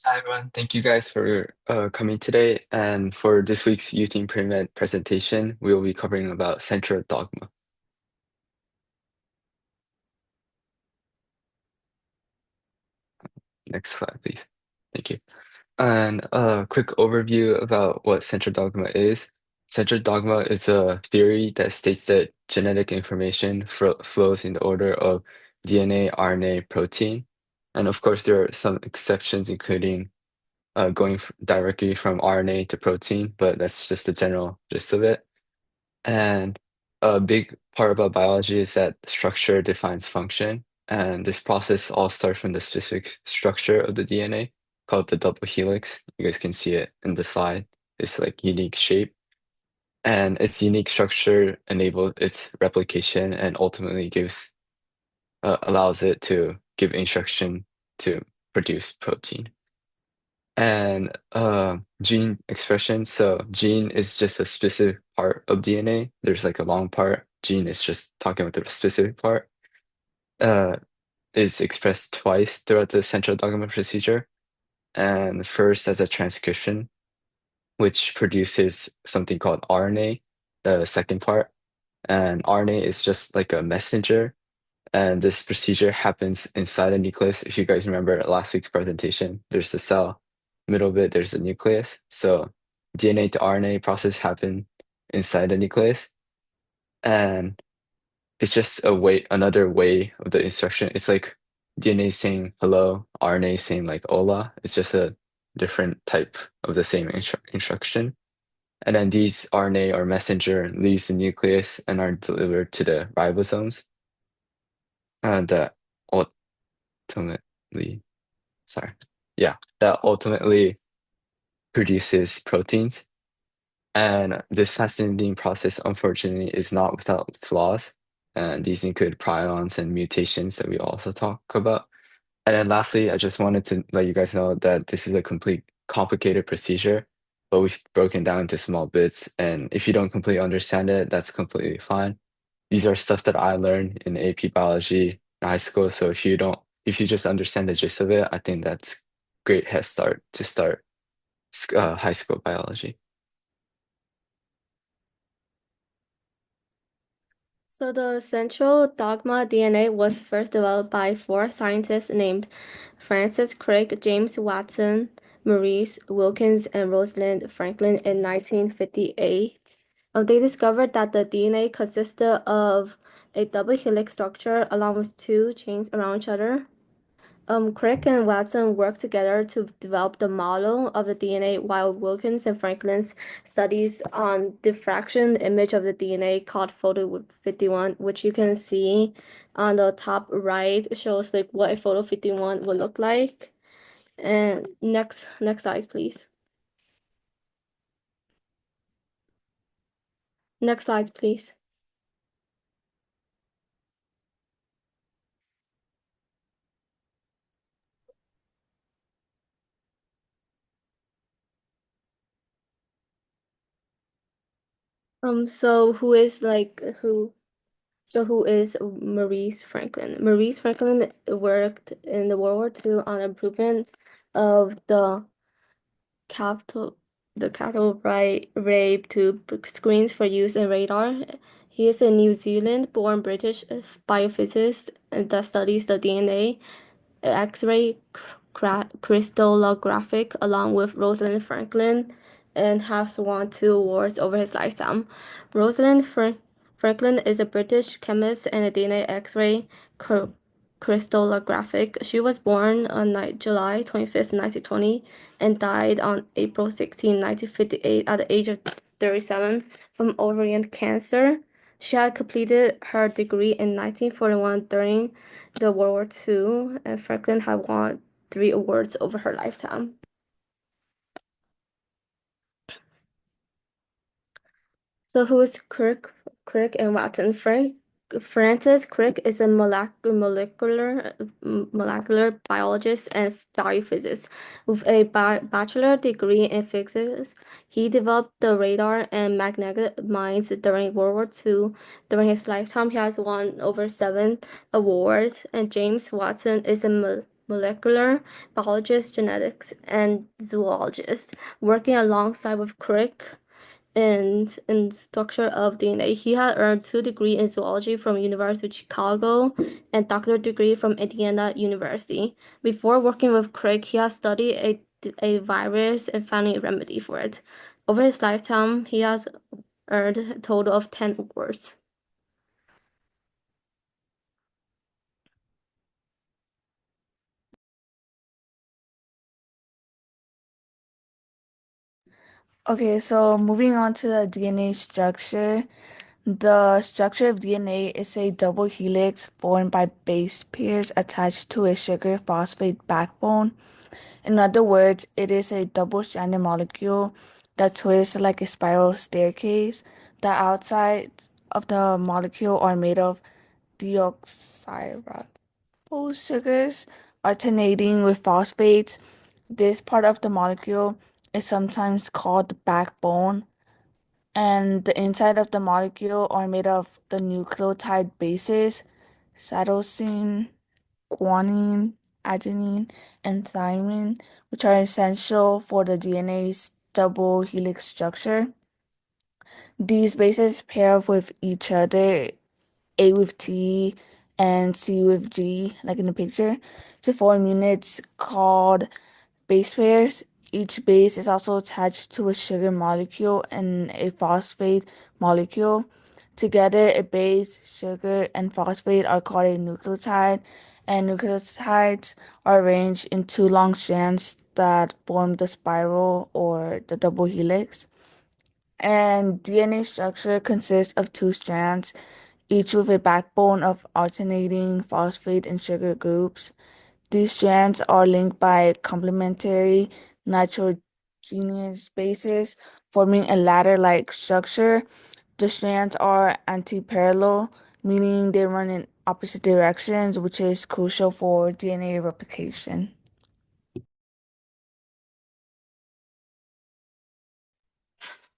Hi, everyone. Thank you guys for coming today. And for this week's Using Pre-Med presentation, we will be covering about central dogma. Next slide, please. Thank you. And a quick overview about what central dogma is. Central dogma is a theory that states that genetic information flows in the order of DNA, RNA, protein. And of course, there are some exceptions, including going directly from RNA to protein, but that's just the general gist of it. And a big part about biology is that structure defines function. And this process all starts from the specific structure of the DNA called the double helix. You guys can see it in the slide. It's like unique shape. And its unique structure enables its replication and ultimately allows it to give instruction to produce protein. And gene expression. So gene is just a specific part of DNA. There's like a long part. Gene is just talking about the specific part. Uh, is expressed twice throughout the central dogma procedure. And first as a transcription, which produces something called RNA, the second part. And RNA is just like a messenger. And this procedure happens inside the nucleus. If you guys remember last week's presentation, there's the cell, middle bit, there's the nucleus. So DNA to RNA process happen inside the nucleus. And it's just another way of the instruction. It's like DNA saying hello, RNA saying like hola. It's just a different type of the same instruction. And then these RNA or messenger leaves the nucleus and are delivered to the ribosomes. And that ultimately, sorry, yeah, that ultimately produces proteins. And this fascinating process, unfortunately, is not without flaws. And these include prions and mutations that we also talk about. And then lastly, I just wanted to let you guys know that this is a complete complicated procedure, but we've broken down into small bits. And if you don't completely understand it, that's completely fine. These are stuff that I learned in AP biology in high school. So if you just understand the gist of it, I think that's great head start to start high school biology. So the central dogma DNA was first developed by four scientists named Francis Crick, James Watson, Maurice Wilkins, and Rosalind Franklin in 1958. They discovered that the DNA consisted of a double helix structure along with two chains around each other. Crick and Watson worked together to develop the model of the DNA, while Wilkins and Franklin's studies on diffraction image of the DNA called photo 51, which you can see on the top right shows like what a photo 51 would look like. And next slide, please. Next slide, please. So who is like who? So who is Maurice Franklin? Maurice Franklin worked in the World War II on improvement of capital capital ray tube screens for use in radar. He is a New Zealand-born British biophysicist that studies the DNA X-ray crystallographic along with Rosalind Franklin and has won two awards over his lifetime. Franklin is a British chemist and a DNA X-ray crystallographic. She was born on July 25th, 1920 and died on April 16, 1958 at the age of 37 from ovarian cancer. She had completed her degree in 1941 during the World War II, and Franklin had won three awards over her lifetime. So who is Crick and Watson? Francis Crick is a molecular biologist and biophysicist with a bachelor degree in physics. He developed the radar and magnetic mines during World War II. During his lifetime, he has won over seven awards. And James Watson is a molecular biologists, genetics, and zoologists, working alongside with Crick in structure of DNA. He had earned 2 degrees in zoology from University of Chicago and doctorate degree from Indiana University. Before working with Crick, he has studied a virus and finding a remedy for it. Over his lifetime, he has earned a total of 10 awards. Okay, so moving on to the DNA structure. The structure of DNA is a double helix formed by base pairs attached to a sugar phosphate backbone. In other words, it is a double-stranded molecule that twists like a spiral staircase. The outsides of the molecule are made of deoxyribonucleic sugars alternating with phosphates. This part of the molecule is sometimes called the backbone, and the inside of the molecule are made of the nucleotide bases, cytosine, guanine, adenine, and thymine, which are essential for the DNA's double helix structure. These bases pair with each other, A with T and C with G, like in the picture, to form units called base pairs. Each base is also attached to a sugar molecule and a phosphate molecule. Together, a base, sugar, and phosphate are called a nucleotide, and nucleotides are arranged in two long strands that form the spiral or the double helix. And DNA structure consists of two strands, each with a backbone of alternating phosphate and sugar groups. These strands are linked by complementary nitrogenous bases, forming a ladder-like structure. The strands are antiparallel, meaning they run in opposite directions, which is crucial for DNA replication.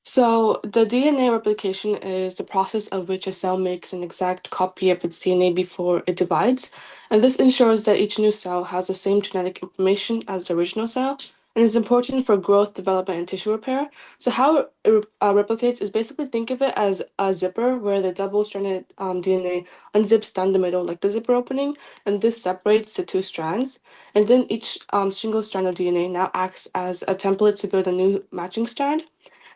So, the DNA replication is the process of which a cell makes an exact copy of its DNA before it divides, and this ensures that each new cell has the same genetic information as the original cell, and is important for growth, development, and tissue repair. So, how it replicates is basically think of it as a zipper where the double-stranded DNA unzips down the middle, like the zipper opening, and this separates the two strands. And then each single strand of DNA now acts as a template to build a new matching strand.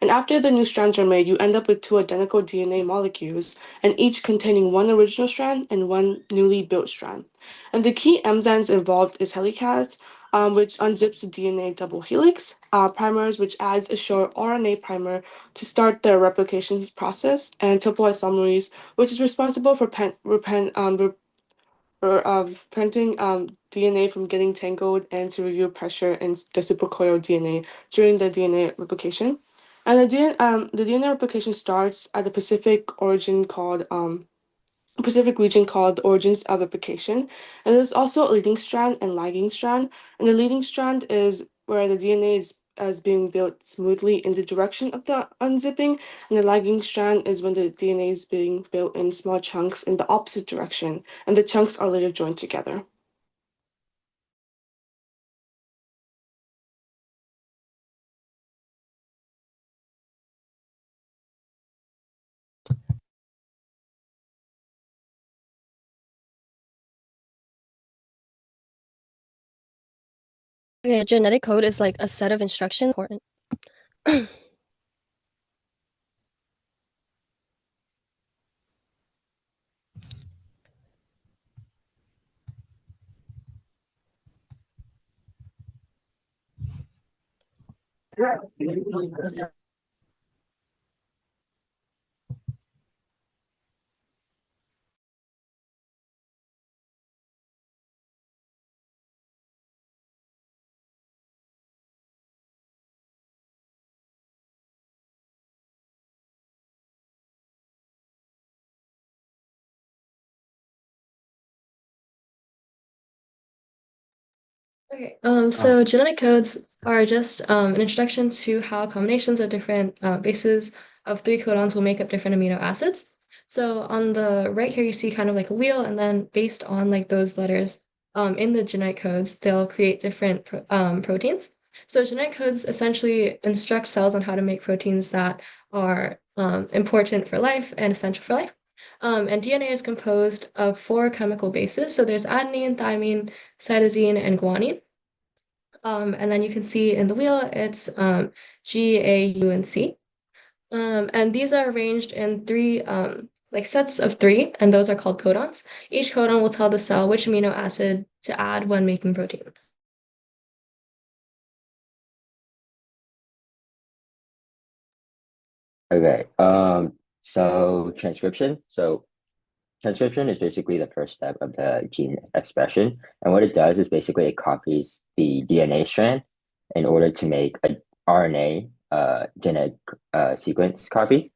And after the new strands are made, you end up with two identical DNA molecules, and each containing one original strand and one newly built strand. And the key enzymes involved is helicase, which unzips the DNA double helix, primers, which adds a short RNA primer to start the replication process, and topoisomerase, which is responsible for preventing DNA from getting tangled and to review pressure in the supercoiled DNA during the DNA replication. And the DNA replication starts at the Pacific region called the origins of replication. And there's also a leading strand and lagging strand. And the leading strand is where the DNA is being built smoothly in the direction of the unzipping, and the lagging strand is when the DNA is being built in small chunks in the opposite direction, and the chunks are later joined together. Okay, a genetic code is like a set of instructions important. Okay, so genetic codes are just an introduction to how combinations of different bases of 3 codons will make up different amino acids. So on the right here, you see kind of like a wheel, and then based on like those letters, in the genetic codes, they'll create different proteins. So genetic codes essentially instruct cells on how to make proteins that are important for life and essential for life. And DNA is composed of four chemical bases. So there's adenine, thymine, cytosine, and guanine. And then you can see in the wheel, it's G, A, U, and C. And these are arranged in three like sets of three, and those are called codons. Each codon will tell the cell which amino acid to add when making proteins. Okay. So transcription. So transcription is basically the first step of the gene expression. And what it does is basically it copies the DNA strand in order to make a RNA genetic sequence copy.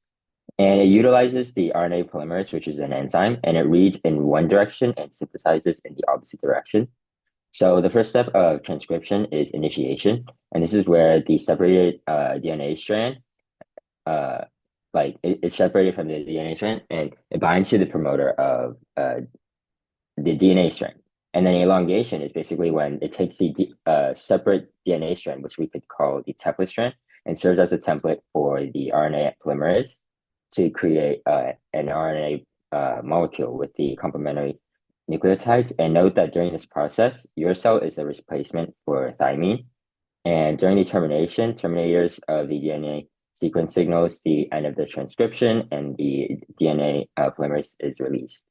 And it utilizes the RNA polymerase, which is an enzyme, and it reads in one direction and synthesizes in the opposite direction. So the first step of transcription is initiation, and this is where the separated DNA strand it's separated from the DNA strand and it binds to the promoter of the DNA strand. And then elongation is basically when it takes the separate DNA strand, which we could call the template strand, and serves as a template for the RNA polymerase to create an RNA molecule with the complementary nucleotides. And note that during this process, your cell is a replacement for thymine. And during the termination, terminators of the DNA sequence signals the end of the transcription and the DNA polymerase is released.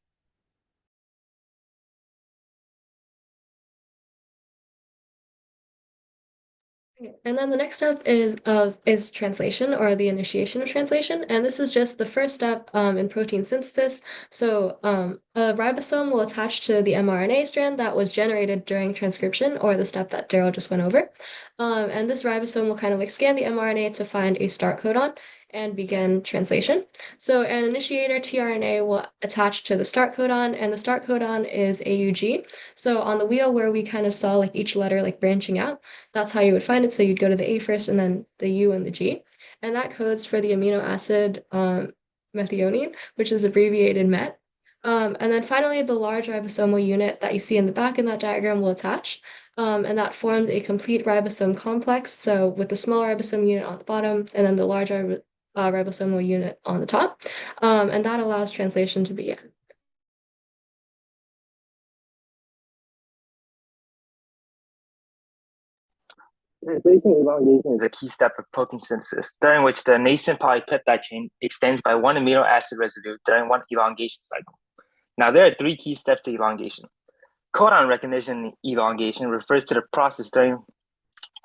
Okay. And then the next step is translation or the initiation of translation. And this is just the first step in protein synthesis. So a ribosome will attach to the mRNA strand that was generated during transcription or the step that Daryl just went over. And this ribosome will kind of like scan the mRNA to find a start codon and begin translation. So an initiator tRNA will attach to the start codon, and the start codon is AUG. So on the wheel where we kind of saw like each letter like branching out, that's how you would find it. So you'd go to the A first and then the U and the G. And that codes for the amino acid methionine, which is abbreviated MET. And then finally, the large ribosomal unit that you see in the back in that diagram will attach. And that forms a complete ribosome complex. So with the small ribosome unit on the bottom and then the large ribosomal unit on the top. And that allows translation to begin. Translation elongation is a key step of protein synthesis, during which the nascent polypeptide chain extends by one amino acid residue during one elongation cycle. Now, there are three key steps to elongation. Codon recognition elongation refers to the process during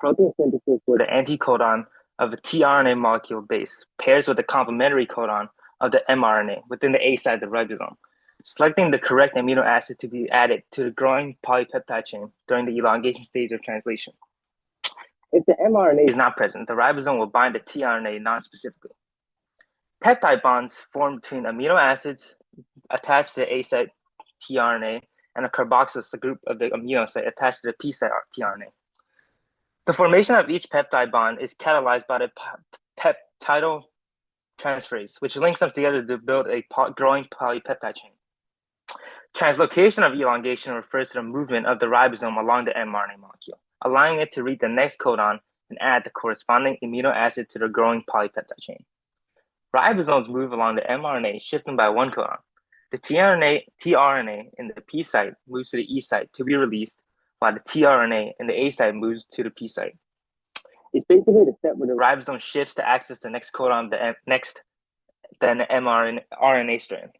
protein synthesis where the anticodon of a tRNA molecule base pairs with the complementary codon of the mRNA within the A side of the ribosome, selecting the correct amino acid to be added to the growing polypeptide chain during the elongation stage of translation. If the mRNA is not present, the ribosome will bind the tRNA non-specifically. Peptide bonds form between amino acids attached to the A site tRNA and a carboxyl group of the amino site attached to the P site tRNA. The formation of each peptide bond is catalyzed by the peptidyl transferase, which links them together to build a growing polypeptide chain. Translocation of elongation refers to the movement of the ribosome along the mRNA molecule, allowing it to read the next codon and add the corresponding amino acid to the growing polypeptide chain. Ribosomes move along the mRNA, shifting by one codon. The tRNA in the P site moves to the E site to be released, while the tRNA in the A site moves to the P site. It's basically the step where the ribosome shifts to access the next codon of the mRNA strand.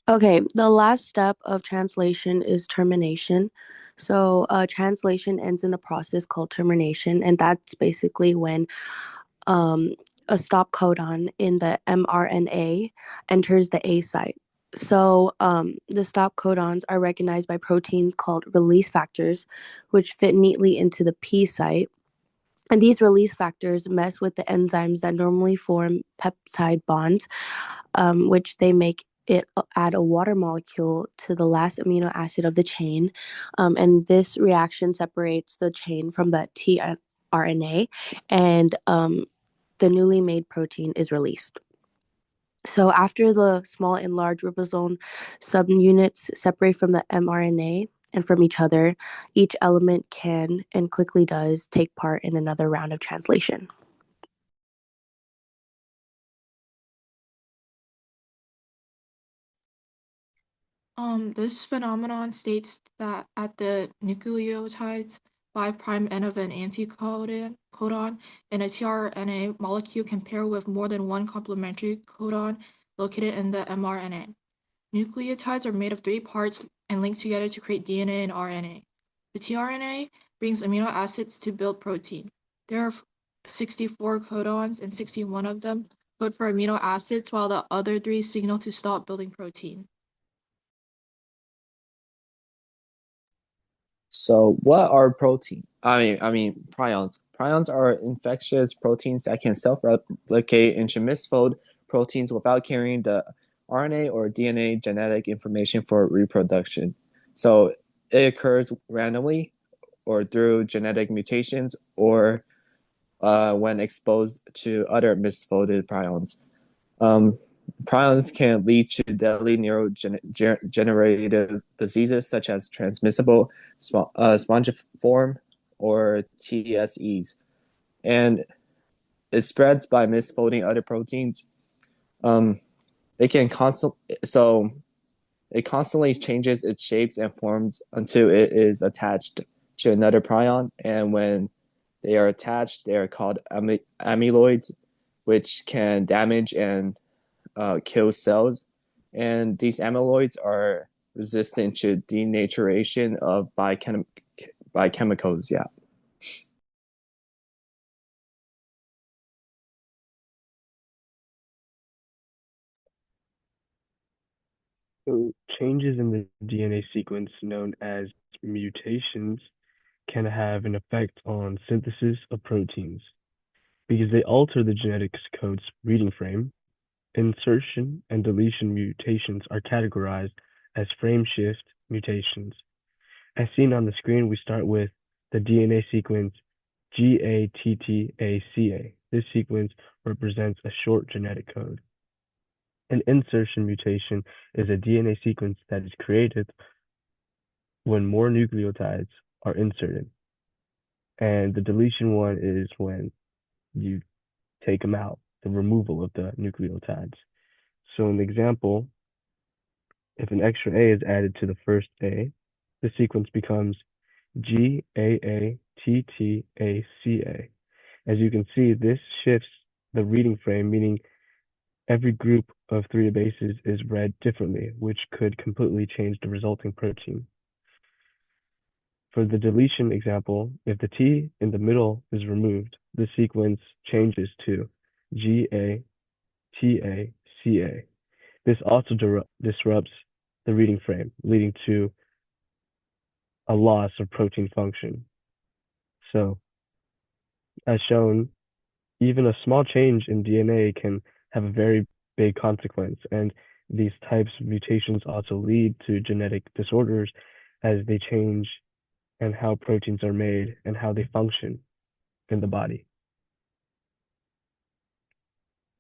Okay, the last step of translation is termination. So, translation ends in a process called termination, and that's basically when um, a stop codon in the mRNA enters the A site. So, the stop codons are recognized by proteins called release factors, which fit neatly into the P site. And these release factors mess with the enzymes that normally form peptide bonds, which they make it add a water molecule to the last amino acid of the chain. And this reaction separates the chain from the tRNA, and the newly made protein is released. So after the small and large ribosome subunits separate from the mRNA and from each other, each element can and quickly does take part in another round of translation. This phenomenon states that at the nucleotide's 5' end of an anticodon in a tRNA molecule can pair with more than one complementary codon located in the mRNA. Nucleotides are made of 3 parts and linked together to create DNA and RNA. The tRNA brings amino acids to build protein. There are 64 codons and 61 of them code for amino acids, while the other 3 signal to stop building protein. So what are protein? I mean prions. Prions are infectious proteins that can self-replicate into misfold proteins without carrying the RNA or DNA genetic information for reproduction. So it occurs randomly or through genetic mutations or when exposed to other misfolded prions. Um, Prions can lead to deadly neurodegenerative diseases such as transmissible spongiform or TSEs, and it spreads by misfolding other proteins. Um, it can it constantly changes its shapes and forms until it is attached to another prion, and when they are attached, they are called amyloids, which can damage and kill cells, and these amyloids are resistant to denaturation of biochemicals. Yeah. So changes in the DNA sequence known as mutations can have an effect on synthesis of proteins because they alter the genetics code's reading frame. Insertion and deletion mutations are categorized as frame shift mutations. As seen on the screen, we start with the DNA sequence GATTACA. This sequence represents a short genetic code. An insertion mutation is a DNA sequence that is created when more nucleotides are inserted. And the deletion one is when you take them out, the removal of the nucleotides. So in the example, if an extra A is added to the first A, the sequence becomes GAATTACA. As you can see, this shifts the reading frame, meaning every group of 3 bases is read differently, which could completely change the resulting protein. For the deletion example, if the T in the middle is removed, the sequence changes to GATACA. This also disrupts the reading frame, leading to a loss of protein function. So, as shown, even a small change in DNA can have a very big consequence, and these types of mutations also lead to genetic disorders as they change and how proteins are made and how they function in the body.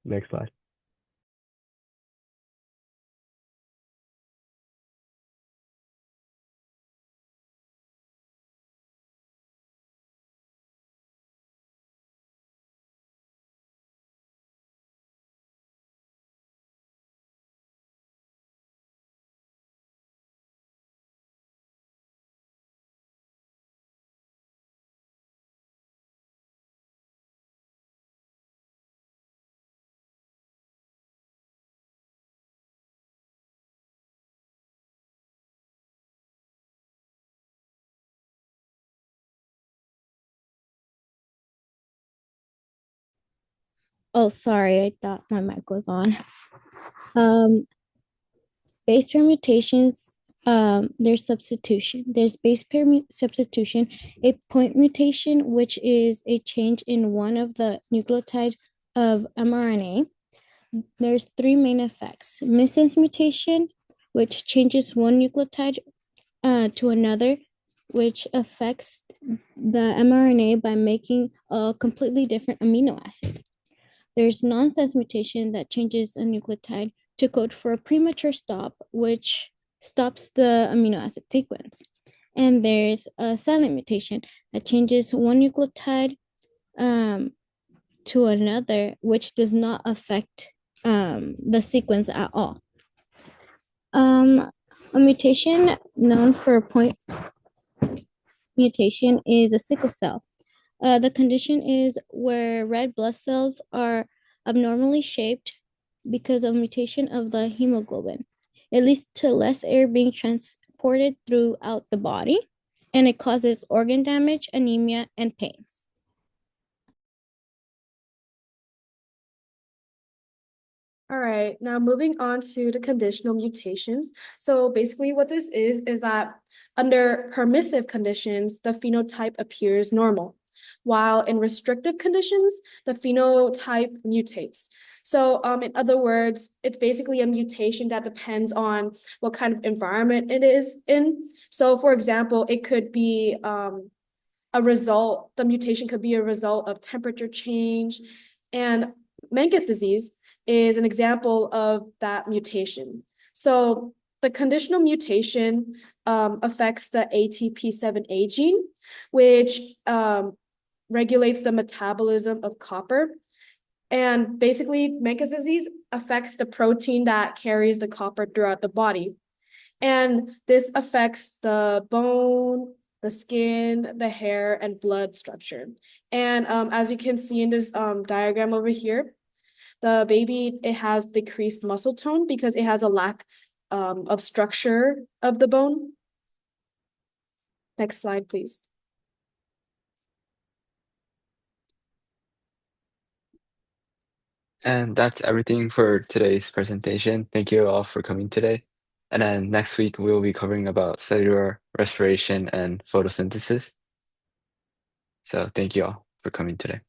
Next slide. Oh, sorry, I thought my mic was on. Um, Base pair mutations, there's substitution. There's base pair substitution, a point mutation, which is a change in one of the nucleotide of mRNA. There's 3 main effects. Missense mutation, which changes one nucleotide to another, which affects the mRNA by making a completely different amino acid. There's nonsense mutation that changes a nucleotide to code for a premature stop, which stops the amino acid sequence. And there's a silent mutation that changes one nucleotide to another, which does not affect the sequence at all. A mutation known for point mutation is a sickle cell. The condition is where red blood cells are abnormally shaped because of mutation of the hemoglobin. It leads to less air being transported throughout the body, and it causes organ damage, anemia, and pain. All right, now moving on to the conditional mutations. So basically what this is that under permissive conditions, the phenotype appears normal, while in restrictive conditions, the phenotype mutates. So in other words, it's basically a mutation that depends on what kind of environment it is in. So for example, it could be the mutation could be a result of temperature change, and Menkes disease is an example of that mutation. So the conditional mutation affects the ATP7A gene, which regulates the metabolism of copper. And basically, Menkes disease affects the protein that carries the copper throughout the body. And this affects the bone, the skin, the hair, and blood structure. And as you can see in this diagram over here, the baby, it has decreased muscle tone because it has a lack of structure of the bone. Next slide, please. And that's everything for today's presentation. Thank you all for coming today. And then next week, we'll be covering about cellular respiration and photosynthesis. So thank you all for coming today.